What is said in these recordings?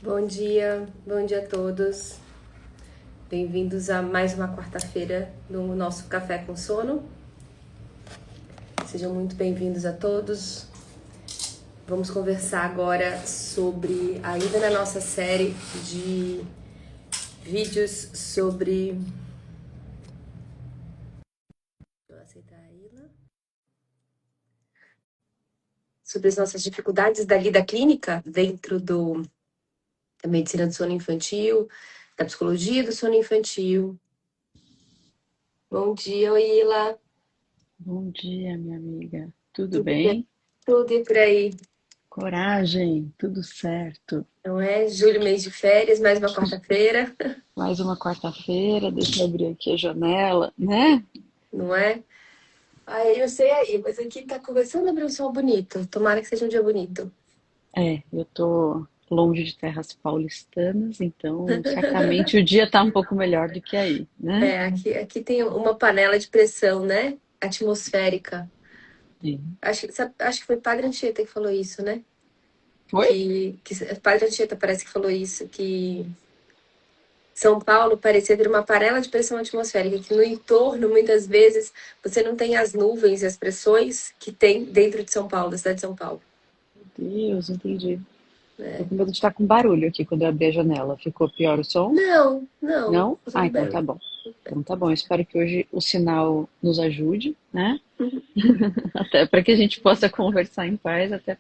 Bom dia a todos. Bem-vindos a mais uma quarta-feira no nosso Café com Sono. Sejam muito bem-vindos a todos. Vamos conversar agora sobre, ainda na nossa série de vídeos sobre... Vou aceitar a Ilha. Sobre as nossas dificuldades da lida clínica dentro da medicina do sono infantil, da psicologia do sono infantil. Bom dia, Ilha. Bom dia, minha amiga. Tudo Tudo bem? bem? Tudo e por aí? Coragem, tudo certo. Não é? Julho, mês de férias, mais uma quarta-feira, Mais uma quarta-feira, deixa eu abrir aqui a janela, né? não é? Aí eu sei aí, mas aqui tá começando a abrir um sol bonito. Tomara que seja um dia bonito. Eu tô longe de terras paulistanas, então certamente o dia tá um pouco melhor do que aí, né? É, aqui tem uma panela de pressão, né? Atmosférica. Sim. Acho que foi Padre Anchieta que falou isso, né? Foi? Que Padre Anchieta parece que falou isso, que São Paulo parecia ter uma panela de pressão atmosférica, que no entorno, muitas vezes, você não tem as nuvens e as pressões que tem dentro de São Paulo, da cidade de São Paulo. Deus, entendi. Tô Né? com medo de estar com barulho aqui quando eu abri a janela. Ficou pior o som? Não, não, Não? tá Ah, tudo então bem. tá bom. Então tá bom. Eu espero que hoje o sinal nos ajude, né? Até para que a gente possa conversar em paz, até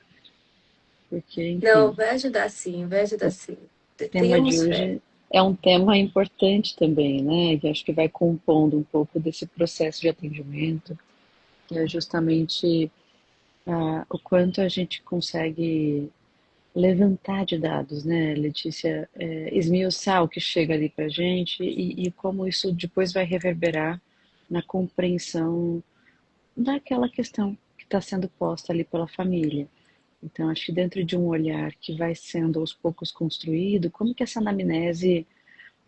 porque, Não, enfim, vai ajudar sim, vai ajudar o sim. tema de Tenhamos fé. hoje é um tema importante também, né? Que acho que vai compondo um pouco desse processo de atendimento, que é justamente o quanto a gente consegue levantar de dados, né, Letícia? Esmiuçar o que chega ali para a gente e como isso depois vai reverberar na compreensão daquela questão que está sendo posta ali pela família. Então, acho que dentro de um olhar que vai sendo aos poucos construído, como que essa anamnese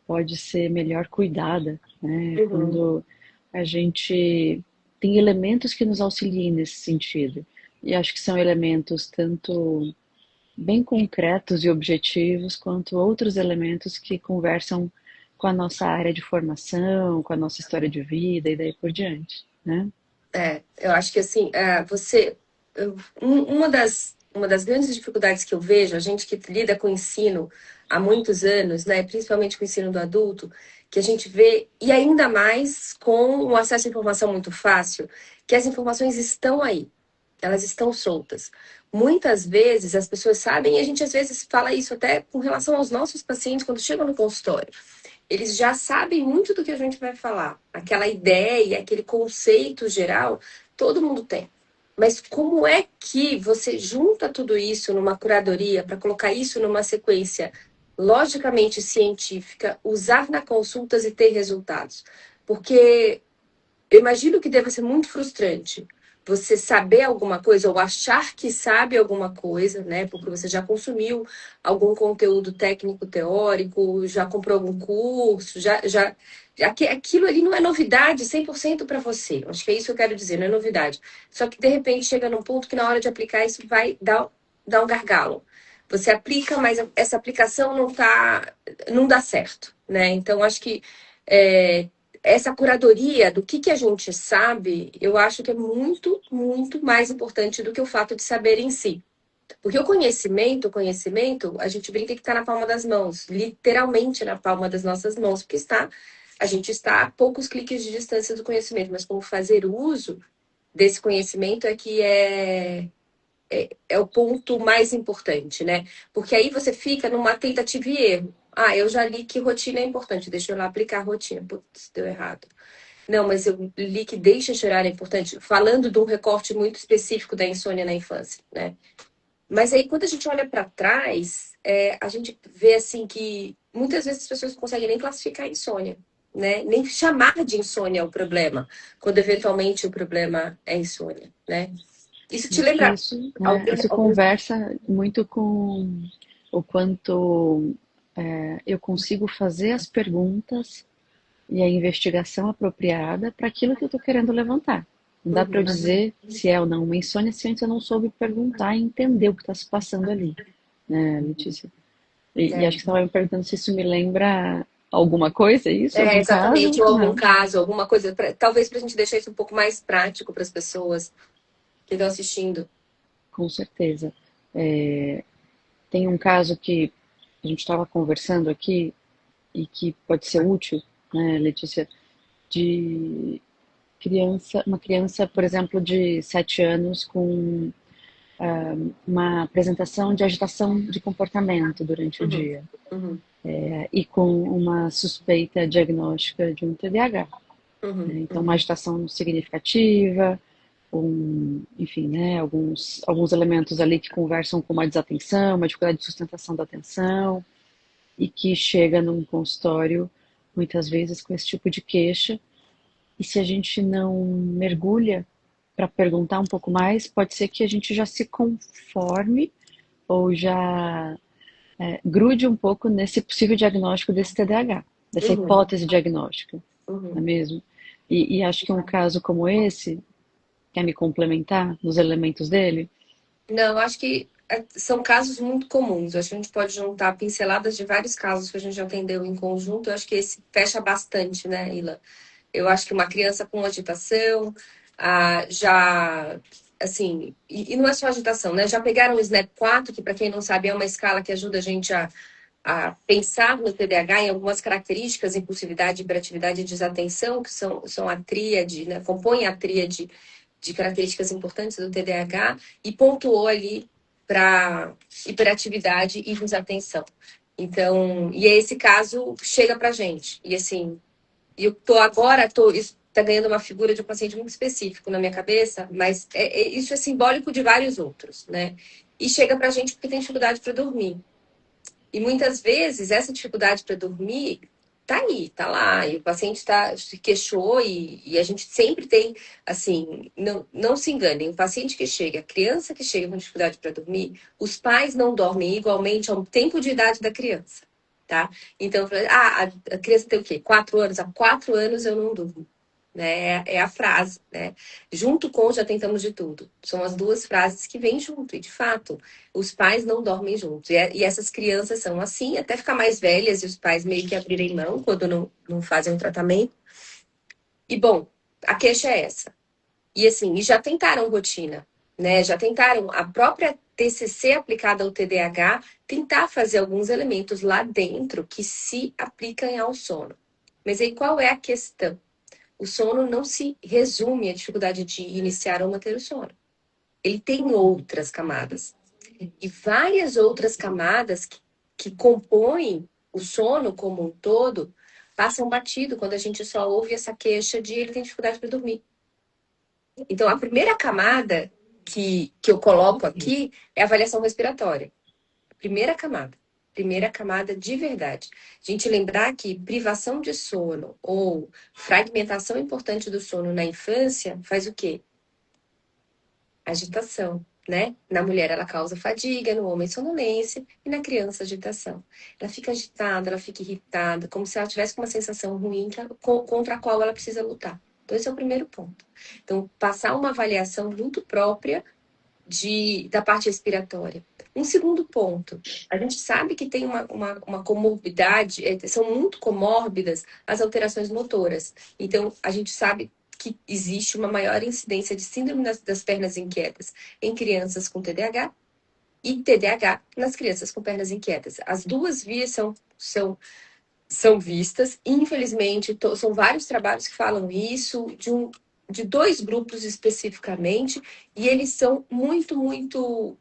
pode ser melhor cuidada, né? Uhum. Quando a gente tem elementos que nos auxiliem nesse sentido. E acho que são elementos tanto bem concretos e objetivos, quanto outros elementos que conversam com a nossa área de formação, com a nossa história de vida e daí por diante, né? É, eu acho que assim, uma das grandes dificuldades que eu vejo, a gente que lida com o ensino há muitos anos, né, principalmente com o ensino do adulto, que a gente vê, e ainda mais com o acesso à informação muito fácil, que as informações estão aí, elas estão soltas. Muitas vezes as pessoas sabem, e a gente às vezes fala isso até com relação aos nossos pacientes quando chegam no consultório. Eles já sabem muito do que a gente vai falar. Aquela ideia, aquele conceito geral, todo mundo tem. Mas como é que você junta tudo isso numa curadoria para colocar isso numa sequência logicamente científica, usar na consultas e ter resultados? Porque eu imagino que deva ser muito frustrante você saber alguma coisa ou achar que sabe alguma coisa, né? Porque você já consumiu algum conteúdo técnico teórico, já comprou algum curso, aquilo ali não é novidade 100% para você. Acho que é isso que eu quero dizer, não é novidade. Só que de repente chega num ponto que na hora de aplicar isso vai dar um gargalo. Você aplica, mas essa aplicação não dá certo, né? Então acho que é, essa curadoria do que a gente sabe, eu acho que é muito, muito mais importante do que o fato de saber em si. Porque o conhecimento, a gente brinca que está na palma das mãos, literalmente na palma das nossas mãos, porque a gente está a poucos cliques de distância do conhecimento, mas como fazer uso desse conhecimento é o ponto mais importante, né? Porque aí você fica numa tentativa e erro. Ah, eu já li que rotina é importante, deixa eu lá aplicar a rotina. Putz, deu errado. Não, mas eu li que deixa chorar é importante, falando de um recorte muito específico da insônia na infância, né? Mas aí, quando a gente olha para trás, a gente vê assim que muitas vezes as pessoas não conseguem nem classificar a insônia, né? Nem chamar de insônia o problema, quando eventualmente o problema é insônia, né? Isso te Acho que lembra isso, né, algum, isso algum... conversa muito com o quanto eu consigo fazer as perguntas e a investigação apropriada para aquilo que eu estou querendo levantar. Não dá para eu Uhum. dizer se é ou não uma insônia se antes eu não soube perguntar e entender o que está se passando ali, né, Letícia? E acho que você estava me perguntando se isso me lembra alguma coisa, isso? É, Algum caso? exatamente, ou algum Não, caso, alguma coisa, talvez para a gente deixar isso um pouco mais prático para as pessoas que estão assistindo. com certeza. É, tem um caso que a gente estava conversando aqui e que pode ser útil, né, Letícia, de uma criança, por exemplo, de 7 anos com uma apresentação de agitação de comportamento durante o Uhum, dia, uhum, e com uma suspeita diagnóstica de um TDAH, né? uhum, Então, uma uhum. agitação significativa, enfim, né, alguns elementos ali que conversam com uma desatenção, uma dificuldade de sustentação da atenção, e que chega num consultório, muitas vezes, com esse tipo de queixa. E se a gente não mergulha para perguntar um pouco mais, pode ser que a gente já se conforme ou já grude um pouco nesse possível diagnóstico desse TDAH, dessa Uhum, hipótese diagnóstica, não é uhum. mesmo? E acho que um caso como esse, quer me complementar nos elementos dele? Não, acho que são casos muito comuns. Eu acho que a gente pode juntar pinceladas de vários casos que a gente já atendeu em conjunto. Eu acho que esse fecha bastante, né, Ila? Eu acho que uma criança com agitação, já, assim, e não é só agitação, né? Já pegaram o SNAP 4, que para quem não sabe é uma escala que ajuda a gente a pensar no TDAH em algumas características, impulsividade, hiperatividade e desatenção, que são a tríade, né? Compõem a tríade de características importantes do TDAH e pontuou ali para hiperatividade e desatenção. Então, e esse caso chega para gente. E assim, eu está ganhando uma figura de um paciente muito específico na minha cabeça, mas isso é simbólico de vários outros, né? E chega para a gente porque tem dificuldade para dormir. E muitas vezes essa dificuldade para dormir tá aí, tá lá, e o paciente se queixou e a gente sempre tem, assim, não se enganem, o paciente que chega, a criança que chega com dificuldade para dormir, os pais não dormem igualmente ao tempo de idade da criança, tá? Então, a criança tem o quê? 4 anos? Há 4 anos eu não durmo. Né? É a frase, né? Junto com já tentamos de tudo. São as duas frases que vêm junto, e de fato, os pais não dormem juntos. E essas crianças são assim, até ficar mais velhas e os pais meio que abrirem mão quando não fazem o tratamento. E bom, a queixa é essa. E assim, e já tentaram rotina, né? Já tentaram a própria TCC aplicada ao TDAH tentar fazer alguns elementos lá dentro que se aplicam ao sono. Mas aí qual é a questão? O sono não se resume à dificuldade de iniciar ou manter o sono. Ele tem outras camadas. E várias outras camadas que compõem o sono como um todo passam batido quando a gente só ouve essa queixa de ele tem dificuldade para dormir. Então, a primeira camada que eu coloco aqui é a avaliação respiratória. Primeira camada. Primeira camada de verdade. A gente lembrar que privação de sono ou fragmentação importante do sono na infância faz o quê? Agitação, né? Na mulher ela causa fadiga, no homem sonolência e na criança agitação. Ela fica agitada, ela fica irritada, como se ela tivesse uma sensação ruim contra a qual ela precisa lutar. Então esse é o primeiro ponto. Então passar uma avaliação muito própria da parte respiratória. Um segundo ponto, a gente sabe que tem uma comorbidade, são muito comórbidas as alterações motoras. Então, a gente sabe que existe uma maior incidência de síndrome das pernas inquietas em crianças com TDAH e TDAH nas crianças com pernas inquietas. As duas vias são vistas. Infelizmente, são vários trabalhos que falam isso, de dois grupos especificamente, e eles são muito.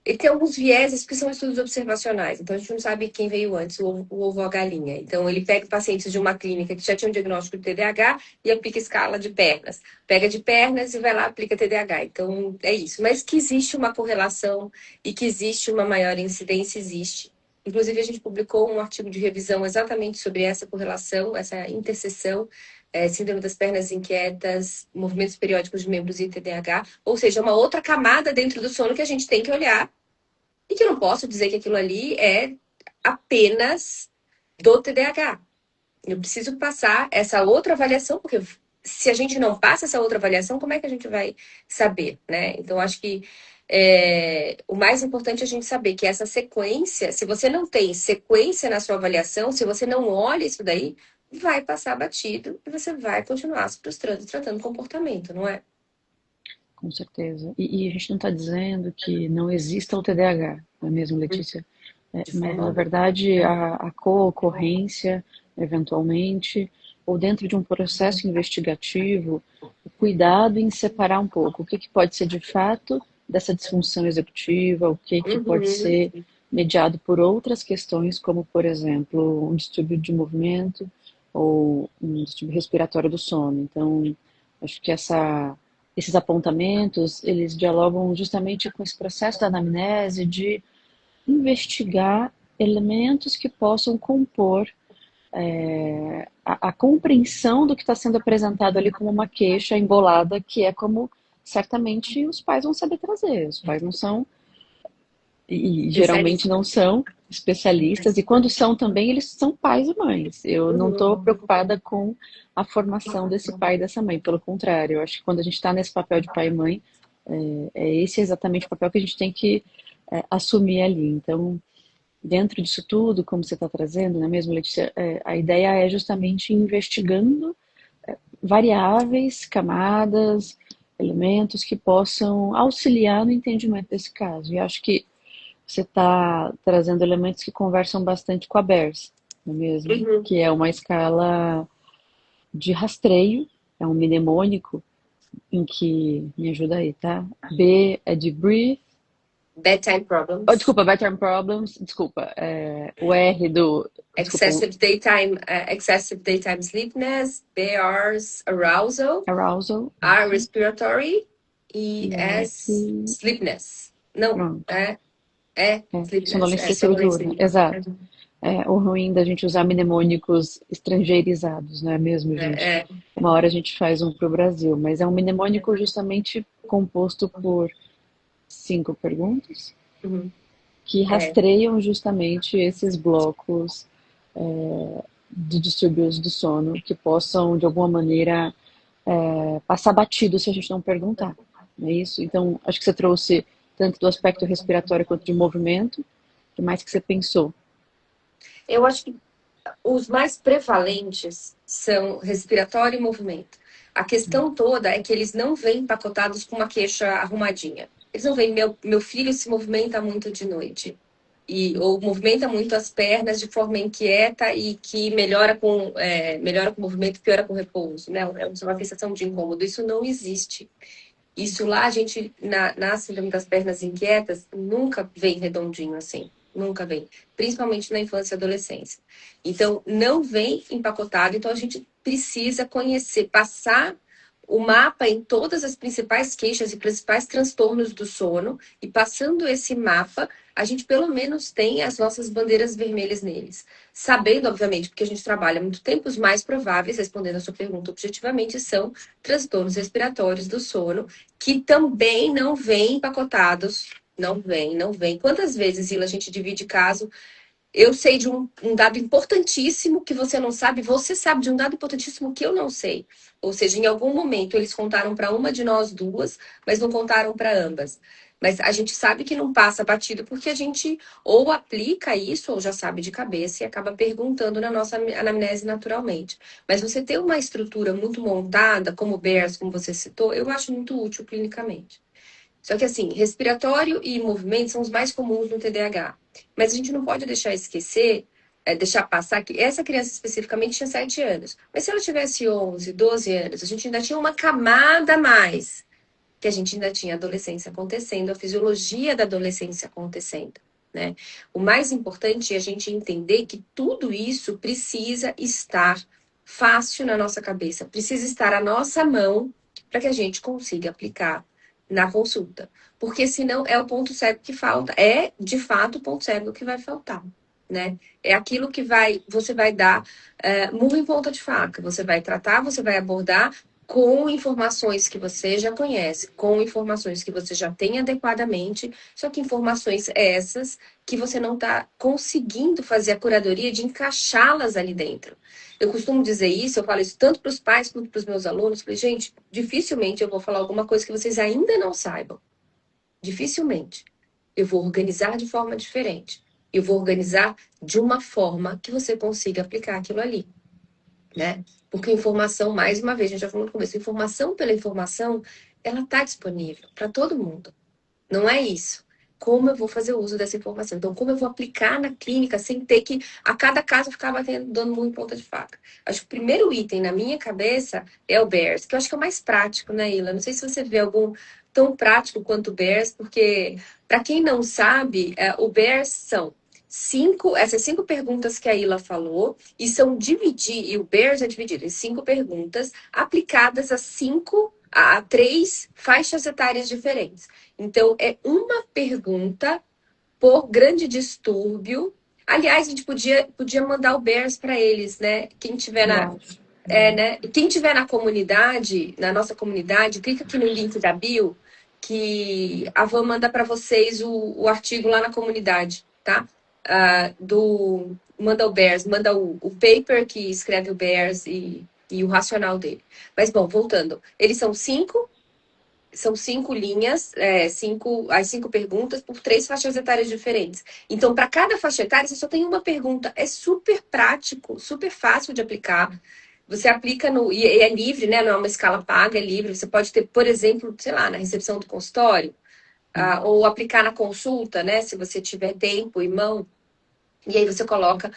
Ele tem alguns vieses que são estudos observacionais, então a gente não sabe quem veio antes, o ovo ou a galinha. Então, ele pega pacientes de uma clínica que já tinha um diagnóstico de TDAH e aplica escala de pernas. Pega de pernas e vai lá aplica TDAH. Então, é isso. Mas que existe uma correlação e que existe uma maior incidência, existe. Inclusive, a gente publicou um artigo de revisão exatamente sobre essa correlação, essa interseção, síndrome das pernas inquietas, movimentos periódicos de membros e TDAH, ou seja, uma outra camada dentro do sono que a gente tem que olhar e que eu não posso dizer que aquilo ali é apenas do TDAH. Eu preciso passar essa outra avaliação, porque se a gente não passa essa outra avaliação, como é que a gente vai saber, né? Então, acho que o mais importante é a gente saber que essa sequência, se você não tem sequência na sua avaliação, se você não olha isso daí, vai passar batido e você vai continuar se frustrando, tratando comportamento, não é? Com certeza. E a gente não está dizendo que não exista o TDAH, não é mesmo, Letícia? De Mas, forma na alguma. verdade, a co-ocorrência, eventualmente, ou dentro de um processo investigativo, o cuidado em separar um pouco o que pode ser de fato dessa disfunção executiva, o que pode Uhum. ser mediado por outras questões, como, por exemplo, um distúrbio de movimento ou um distúrbio respiratório do sono. Então, acho que esses apontamentos, eles dialogam justamente com esse processo da anamnese de investigar elementos que possam compor a compreensão do que está sendo apresentado ali como uma queixa embolada, que é como certamente os pais vão saber trazer. Os pais não são, e geralmente Especialista. não são especialistas, e quando são também, eles são pais e mães. Eu não estou Uhum. preocupada com a formação desse pai e dessa mãe, pelo contrário, eu acho que quando a gente está nesse papel de pai e mãe, esse exatamente o papel que a gente tem que assumir ali. Então, dentro disso tudo, como você está trazendo, não é mesmo, Letícia? A ideia é justamente investigando variáveis, camadas, elementos que possam auxiliar no entendimento desse caso. E acho que você está trazendo elementos que conversam bastante com a BERS, não é mesmo? Uhum. Que é uma escala de rastreio, é um mnemônico em que, me ajuda aí, tá? B é de breathe, Bedtime oh, problems. desculpa, Bedtime Problems, desculpa, o R do, desculpa, o Excessive daytime sleepiness, BR's arousal, arousal, R isso, respiratory e e S S, sleepiness. Não, pronto, sleepiness, sonolência sonolência. diurna, exato. O ruim da gente usar mnemônicos estrangeirizados, não é mesmo, gente? É, é. Uma hora a gente faz um para o Brasil, mas é um mnemônico justamente composto por 5 perguntas Uhum. que É. rastreiam justamente esses blocos de distúrbios do sono que possam, de alguma maneira, passar batido se a gente não perguntar. Não é isso? Então, acho que você trouxe tanto do aspecto respiratório quanto de movimento. O que mais que você pensou? Eu acho que os mais prevalentes são respiratório e movimento. A questão toda é que eles não vêm empacotados com uma queixa arrumadinha. Eles não vêm, meu filho se movimenta muito de noite. Ou movimenta muito as pernas de forma inquieta e que melhora com o movimento, piora com o repouso, né? É uma sensação de incômodo. Isso não existe. Isso lá, a gente, na síndrome das pernas inquietas, nunca vem redondinho assim. Nunca vem. Principalmente na infância e adolescência. Então, não vem empacotado. Então, a gente precisa conhecer, passar o mapa em todas as principais queixas e principais transtornos do sono. E passando esse mapa, a gente pelo menos tem as nossas bandeiras vermelhas neles. Sabendo, obviamente, porque a gente trabalha há muito tempo, os mais prováveis, respondendo a sua pergunta objetivamente, são transtornos respiratórios do sono que também não vêm empacotados. Não vem, não vem. Quantas vezes, Ila, a gente divide caso? Eu sei de um dado importantíssimo que você não sabe, você sabe de um dado importantíssimo que eu não sei. Ou seja, em algum momento eles contaram para uma de nós duas, mas não contaram para ambas. Mas a gente sabe que não passa batido porque a gente ou aplica isso ou já sabe de cabeça e acaba perguntando na nossa anamnese naturalmente. Mas você ter uma estrutura muito montada, como o BERS, como você citou, eu acho muito útil clinicamente. Só que assim, respiratório e movimento são os mais comuns no TDAH. Mas a gente não pode deixar esquecer, deixar passar que essa criança especificamente tinha 7 anos. Mas se ela tivesse 11, 12 anos, a gente ainda tinha uma camada a mais, que a gente ainda tinha a adolescência acontecendo, a fisiologia da adolescência acontecendo. Né? O mais importante é a gente entender que tudo isso precisa estar fácil na nossa cabeça, precisa estar à nossa mão para que a gente consiga aplicar na consulta. Porque senão é o ponto cego que falta. É, de fato, o ponto cego que vai faltar. Né? É aquilo que você vai dar murro em ponta de faca. Você vai tratar, você vai abordar com informações que você já conhece, com informações que você já tem adequadamente, só que informações essas que você não está conseguindo fazer a curadoria de encaixá-las ali dentro. Eu costumo dizer isso, eu falo isso tanto para os pais quanto para os meus alunos. Falei, gente, dificilmente eu vou falar alguma coisa que vocês ainda não saibam. Dificilmente. Eu vou organizar de forma diferente. Eu vou organizar de uma forma que você consiga aplicar aquilo ali, né? Porque informação, mais uma vez, a gente já falou no começo, informação pela informação, ela está disponível para todo mundo. Não é isso. Como eu vou fazer uso dessa informação? Então, como eu vou aplicar na clínica sem ter que, a cada caso, ficar batendo, dando muito em ponta de faca? Acho que o primeiro item na minha cabeça é o BERS, que eu acho que é o mais prático, né, Ila? Não sei se você vê algum tão prático quanto o BERS, porque, para quem não sabe, o BERS são essas 5 perguntas que a Ila falou, e o BERS é dividido em 5 perguntas, aplicadas a 3 faixas etárias diferentes. Então, é uma pergunta por grande distúrbio. Aliás, a gente podia mandar o BERS para eles, né? Quem tiver Eu na, acho. né? Quem tiver na comunidade, na nossa comunidade, clica aqui no link da bio, que a Van manda para vocês o artigo lá na comunidade, tá? Manda o BERS, manda o paper que escreve o BERS e o racional dele. Mas, bom, voltando. Eles são 5 linhas, as 5 perguntas por 3 faixas etárias diferentes. Então, para cada faixa etária, você só tem uma pergunta. É super prático, super fácil de aplicar. Você aplica e é livre, né? Não é uma escala paga, é livre. Você pode ter, por exemplo, sei lá, na recepção do consultório, ou aplicar na consulta, né? Se você tiver tempo e mão. E aí você coloca,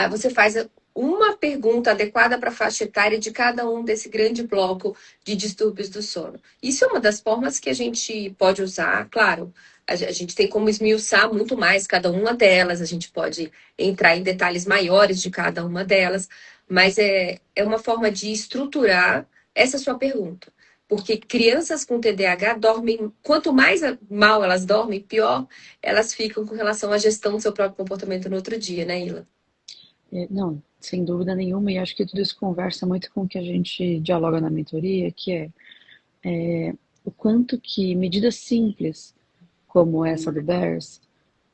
você faz uma pergunta adequada para a faixa etária de cada um desse grande bloco de distúrbios do sono. Isso é uma das formas que a gente pode usar, claro. A gente tem como esmiuçar muito mais cada uma delas, a gente pode entrar em detalhes maiores de cada uma delas, mas é uma forma de estruturar essa sua pergunta. Porque crianças com TDAH dormem, quanto mais mal elas dormem, pior elas ficam com relação à gestão do seu próprio comportamento no outro dia, né, Ila? Não, sem dúvida nenhuma, e acho que tudo isso conversa muito com o que a gente dialoga na mentoria, que é o quanto que medidas simples, como essa do BERS,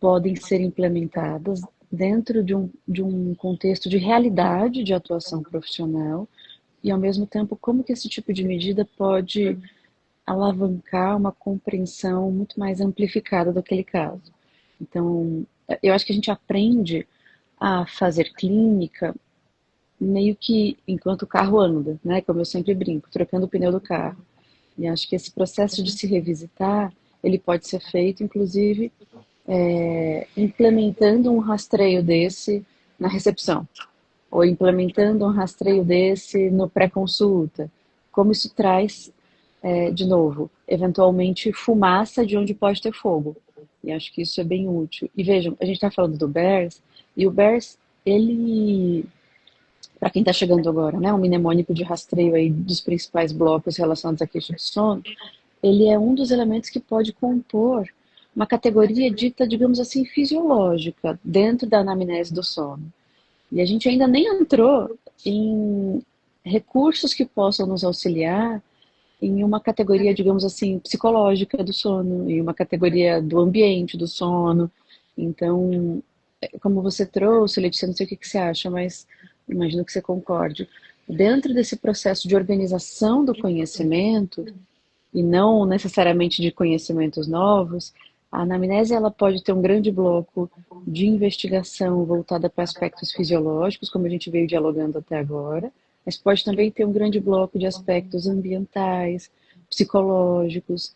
podem ser implementadas dentro de um contexto de realidade de atuação profissional e, ao mesmo tempo, como que esse tipo de medida pode alavancar uma compreensão muito mais amplificada daquele caso. Então, eu acho que a gente aprende a fazer clínica meio que enquanto o carro anda, né? Como eu sempre brinco, trocando o pneu do carro. E acho que esse processo de se revisitar, ele pode ser feito, inclusive, implementando um rastreio desse na recepção, ou implementando um rastreio desse no pré-consulta. Como isso traz, de novo, eventualmente fumaça de onde pode ter fogo. E acho que isso é bem útil. E vejam, a gente está falando do BERS, e o BERS, ele, para quem está chegando agora, né, um mnemônico de rastreio aí dos principais blocos relacionados à queixa de sono, ele é um dos elementos que pode compor uma categoria dita, digamos assim, fisiológica, dentro da anamnese do sono. E a gente ainda nem entrou em recursos que possam nos auxiliar em uma categoria, digamos assim, psicológica do sono, em uma categoria do ambiente do sono. Então, como você trouxe, Letícia, não sei o que você acha, mas imagino que você concorde. Dentro desse processo de organização do conhecimento, e não necessariamente de conhecimentos novos, a anamnese ela pode ter um grande bloco de investigação voltada para aspectos fisiológicos, como a gente veio dialogando até agora, mas pode também ter um grande bloco de aspectos ambientais, psicológicos,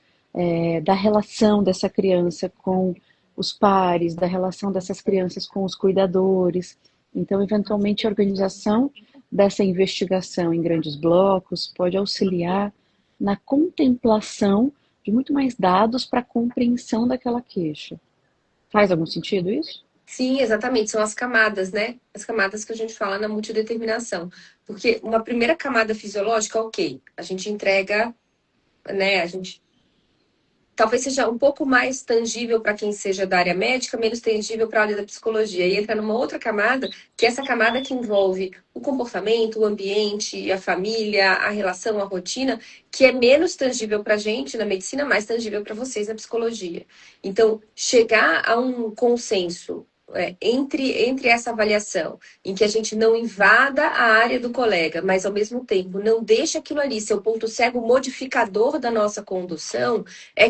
da relação dessa criança com os pares, da relação dessas crianças com os cuidadores. Então, eventualmente, a organização dessa investigação em grandes blocos pode auxiliar na contemplação de muito mais dados para a compreensão daquela queixa. Faz algum sentido isso? Sim, exatamente, são as camadas, né? As camadas que a gente fala na multideterminação. Porque uma primeira camada fisiológica, ok, a gente entrega, né? A gente talvez seja um pouco mais tangível para quem seja da área médica, menos tangível para a área da psicologia. E entra numa outra camada, que é essa camada que envolve o comportamento, o ambiente, a família, a relação, a rotina, que é menos tangível para a gente na medicina, mais tangível para vocês na psicologia. Então, chegar a um consenso entre essa avaliação, em que a gente não invada a área do colega, mas ao mesmo tempo não deixa aquilo ali ser o ponto cego modificador da nossa condução,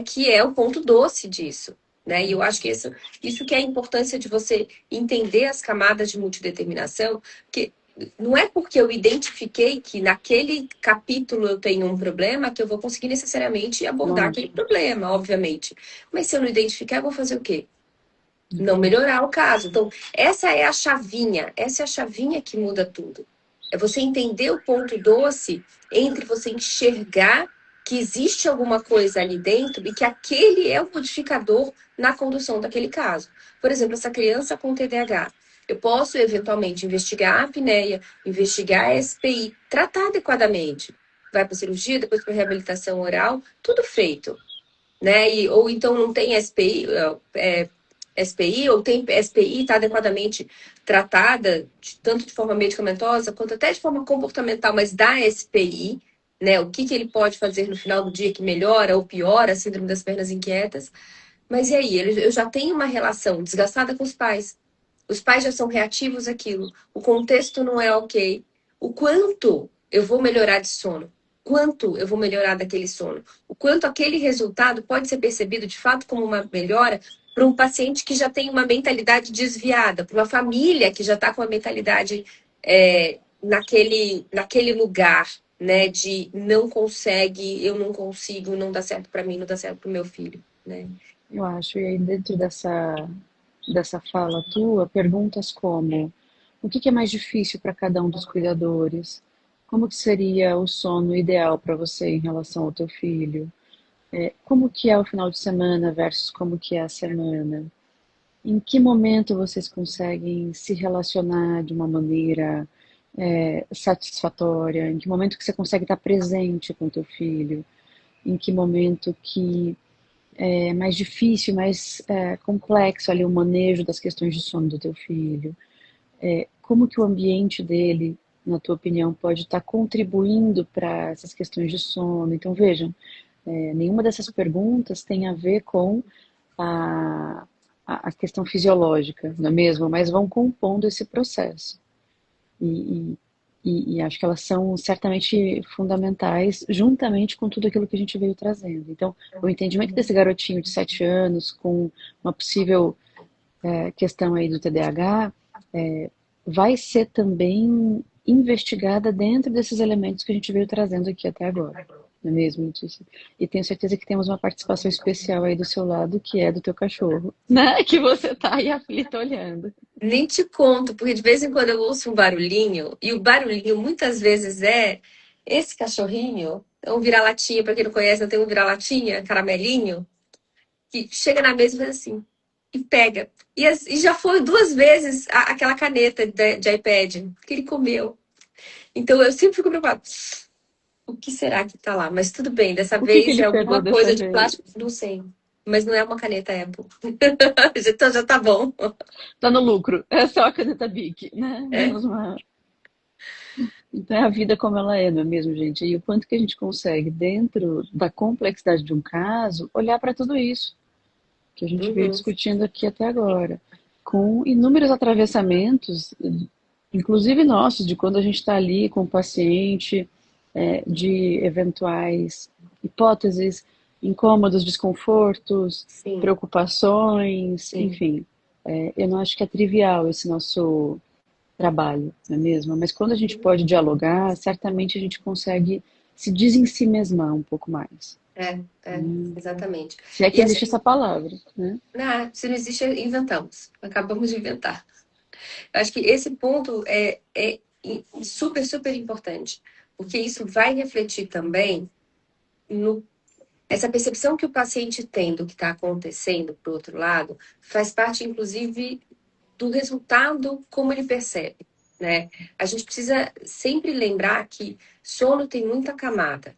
que é o ponto doce disso. Né? E eu acho que isso que é a importância de você entender as camadas de multideterminação, que não é porque eu identifiquei que naquele capítulo eu tenho um problema que eu vou conseguir necessariamente abordar aquele problema, obviamente. Mas se eu não identificar, eu vou fazer o quê? Não melhorar o caso. Então, essa é a chavinha que muda tudo. É você entender o ponto doce entre você enxergar que existe alguma coisa ali dentro e que aquele é o modificador na condução daquele caso. Por exemplo, essa criança com TDAH. Eu posso, eventualmente, investigar a apneia, investigar a SPI, tratar adequadamente. Vai para cirurgia, depois para reabilitação oral, tudo feito. Né? Ou então não tem SPI, SPI, ou tem SPI, está adequadamente tratada, tanto de forma medicamentosa, quanto até de forma comportamental, mas dá SPI, né? O que ele pode fazer no final do dia que melhora ou piora a síndrome das pernas inquietas. Mas e aí? Eu já tenho uma relação desgastada com os pais. Os pais já são reativos àquilo. O contexto não é ok. O quanto eu vou melhorar de sono? Quanto eu vou melhorar daquele sono? O quanto aquele resultado pode ser percebido de fato como uma melhora para um paciente que já tem uma mentalidade desviada, para uma família que já está com a mentalidade naquele lugar, né, de não consegue, eu não consigo, não dá certo para mim, não dá certo para o meu filho, né? Eu acho, e aí dentro dessa fala tua, perguntas como: o que é mais difícil para cada um dos cuidadores? Como que seria o sono ideal para você em relação ao teu filho? Como que é o final de semana versus como que é a semana? Em que momento vocês conseguem se relacionar de uma maneira satisfatória? Em que momento que você consegue estar presente com o teu filho? Em que momento que é mais difícil, mais complexo ali o manejo das questões de sono do teu filho? Como que o ambiente dele, na tua opinião, pode estar contribuindo para essas questões de sono? Então, vejam, nenhuma dessas perguntas tem a ver com a, a questão fisiológica, não é mesmo? Mas vão compondo esse processo. E, e acho que elas são certamente fundamentais, juntamente com tudo aquilo que a gente veio trazendo. Então, o entendimento desse garotinho de 7 anos, com uma possível questão aí do TDAH, vai ser também investigada dentro desses elementos que a gente veio trazendo aqui até agora. Não é mesmo, Letícia? E tenho certeza que temos uma participação especial aí do seu lado, que é do teu cachorro, né? Que você tá aí aflito olhando. Nem te conto, porque de vez em quando eu ouço um barulhinho, e o barulhinho muitas vezes é esse cachorrinho, é um vira-latinha, para quem não conhece, eu tenho um vira-latinha, caramelinho, que chega na mesa e faz assim, e pega. E já foi 2 vezes aquela caneta de iPad que ele comeu. Então eu sempre fico preocupada. O que será que tá lá? Mas tudo bem, dessa O que vez ele é pegou alguma dessa coisa de vez? plástico, não sei. Mas não é uma caneta Apple. Então já tá bom. Tá no lucro. É só a caneta Bic, né? É. Menos mal. Então é a vida como ela é, não é mesmo, gente? E o quanto que a gente consegue, dentro da complexidade de um caso, olhar para tudo isso que a gente veio Uhum. discutindo aqui até agora, com inúmeros atravessamentos, inclusive nossos, de quando a gente está ali com o paciente, de eventuais hipóteses, incômodos, desconfortos, Sim, preocupações, sim. enfim. Eu não acho que é trivial esse nosso trabalho, não é mesmo? Mas quando a gente pode dialogar, certamente a gente consegue se desensimesmar um pouco mais. Hum. Exatamente. Se é que E existe assim, essa palavra, né? se não existe, inventamos. Acabamos de inventar. Eu acho que esse ponto é super, super importante. Porque isso vai refletir também no. Essa percepção que o paciente tem do que está acontecendo, por outro lado, faz parte, inclusive, do resultado como ele percebe, né? A gente precisa sempre lembrar que sono tem muita camada.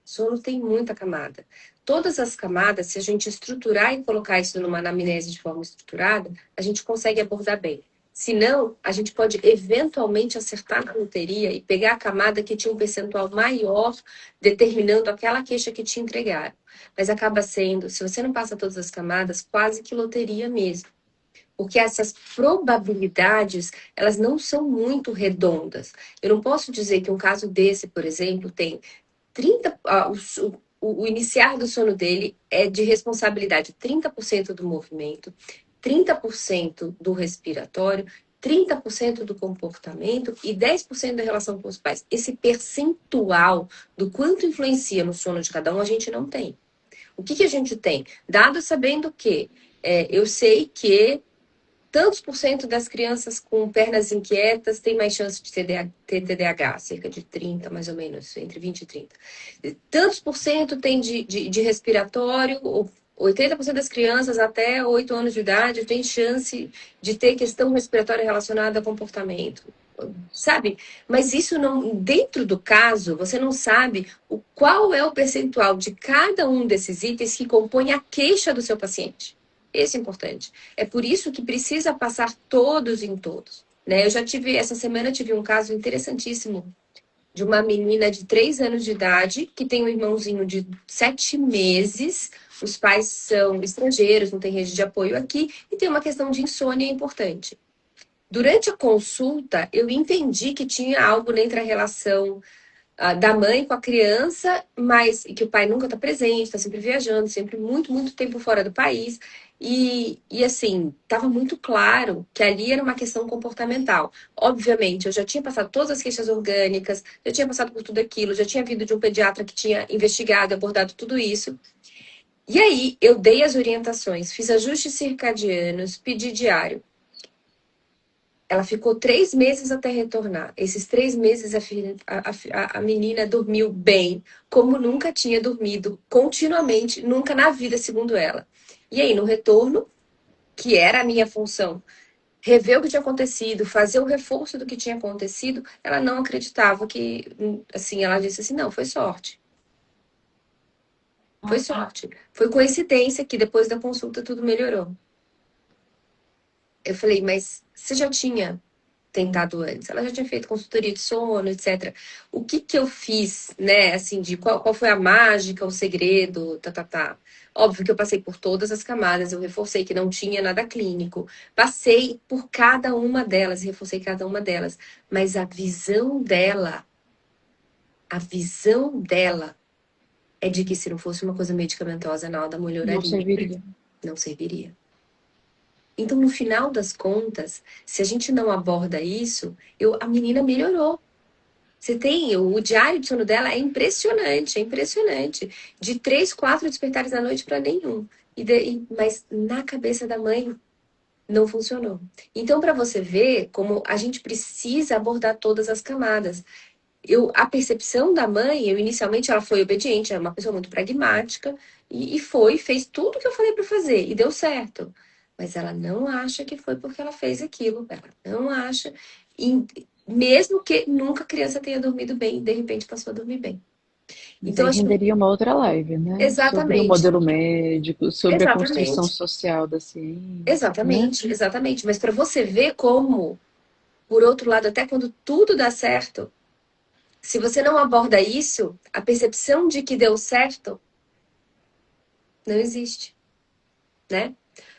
Sono tem muita camada. Todas as camadas, se a gente estruturar e colocar isso numa anamnese de forma estruturada, a gente consegue abordar bem. Se não, a gente pode eventualmente acertar na loteria e pegar a camada que tinha um percentual maior, determinando aquela queixa que te entregaram. Mas acaba sendo, se você não passa todas as camadas, quase que loteria mesmo. Porque essas probabilidades, elas não são muito redondas. Eu não posso dizer que um caso desse, por exemplo, tem 30, o iniciar do sono dele é de responsabilidade 30% do movimento, 30% do respiratório, 30% do comportamento e 10% da relação com os pais. Esse percentual do quanto influencia no sono de cada um, a gente não tem. O que a gente tem? Dados sabendo que eu sei que tantos por cento das crianças com pernas inquietas têm mais chance de ter TDAH, cerca de 30, mais ou menos, entre 20 e 30. Tantos por cento tem de respiratório, 80% das crianças até 8 anos de idade têm chance de ter questão respiratória relacionada a comportamento. Sabe? Mas isso não, dentro do caso, você não sabe qual é o percentual de cada um desses itens que compõe a queixa do seu paciente. Esse é importante. É por isso que precisa passar todos em todos. Né? Eu já tive, essa semana, tive um caso interessantíssimo de uma menina de 3 anos de idade que tem um irmãozinho de 7 meses. Os pais são estrangeiros, não tem rede de apoio aqui, e tem uma questão de insônia importante. Durante a consulta, eu entendi que tinha algo entre a relação da mãe com a criança, mas que o pai nunca está presente, está sempre viajando, sempre muito, muito tempo fora do país. E assim, estava muito claro que ali era uma questão comportamental. Obviamente, eu já tinha passado todas as queixas orgânicas, já tinha passado por tudo aquilo, já tinha vindo de um pediatra que tinha investigado, abordado tudo isso. E aí, eu dei as orientações, fiz ajustes circadianos, pedi diário. Ela ficou 3 meses até retornar. Esses 3 meses a menina dormiu bem, como nunca tinha dormido, continuamente, nunca na vida, segundo ela. E aí, no retorno, que era a minha função, rever o que tinha acontecido, fazer o reforço do que tinha acontecido, ela não acreditava que, assim, ela disse assim, não, foi sorte. Foi sorte. Foi coincidência que depois da consulta tudo melhorou. Eu falei, mas você já tinha tentado antes? Ela já tinha feito consultoria de sono, etc. O que eu fiz, né, assim, de qual foi a mágica, o segredo, tá. Óbvio que eu passei por todas as camadas, eu reforcei que não tinha nada clínico. Passei por cada uma delas, reforcei cada uma delas. Mas a visão dela é de que se não fosse uma coisa medicamentosa, nada melhoraria. Não serviria. Não serviria. Então, no final das contas, se a gente não aborda isso, a menina melhorou. Você tem, o diário de sono dela é impressionante, é impressionante. De 3, 4 despertares na noite para nenhum. Mas na cabeça da mãe não funcionou. Então, para você ver como a gente precisa abordar todas as camadas. A percepção da mãe, inicialmente ela foi obediente, é uma pessoa muito pragmática, e fez tudo que eu falei para fazer, e deu certo. Mas ela não acha que foi porque ela fez aquilo, ela não acha, mesmo que nunca a criança tenha dormido bem, e de repente passou a dormir bem. Então, renderia uma outra live, né? Sobre o modelo médico, sobre a construção social da ciência. Exatamente, né? Exatamente. Mas para você ver como, por outro lado, até quando tudo dá certo, se você não aborda isso, a percepção de que deu certo não existe, né?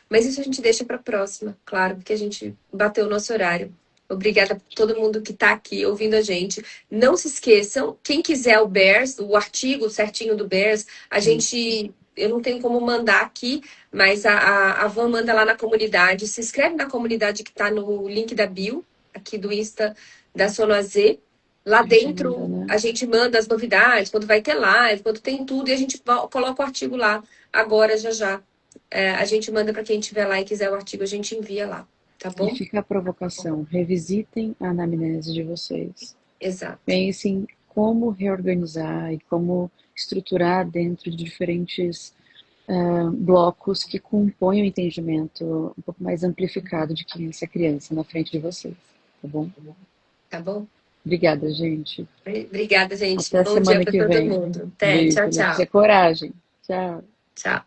Mas isso a gente deixa para a próxima, claro, porque a gente bateu o nosso horário. Obrigada por todo mundo que está aqui ouvindo a gente. Não se esqueçam, quem quiser o Bears, o artigo certinho do Bears, eu não tenho como mandar aqui, mas a Van manda lá na comunidade. Se inscreve na comunidade que está no link da bio, aqui do Insta da Sono AZ. Lá dentro, a gente manda as novidades, quando vai ter live, quando tem tudo, e a gente coloca o artigo lá, agora, já. A gente manda para quem estiver lá e quiser o artigo, a gente envia lá, tá bom? E fica a provocação, revisitem a anamnese de vocês. Exato. Pensem como reorganizar e como estruturar dentro de diferentes blocos que compõem o entendimento um pouco mais amplificado de quem é essa criança na frente de vocês, tá bom? Tá bom? Obrigada, gente. Obrigada, gente. Até bom semana dia que para todo vem. mundo. Até, Beijo, tchau. Ter coragem. Tchau. Tchau.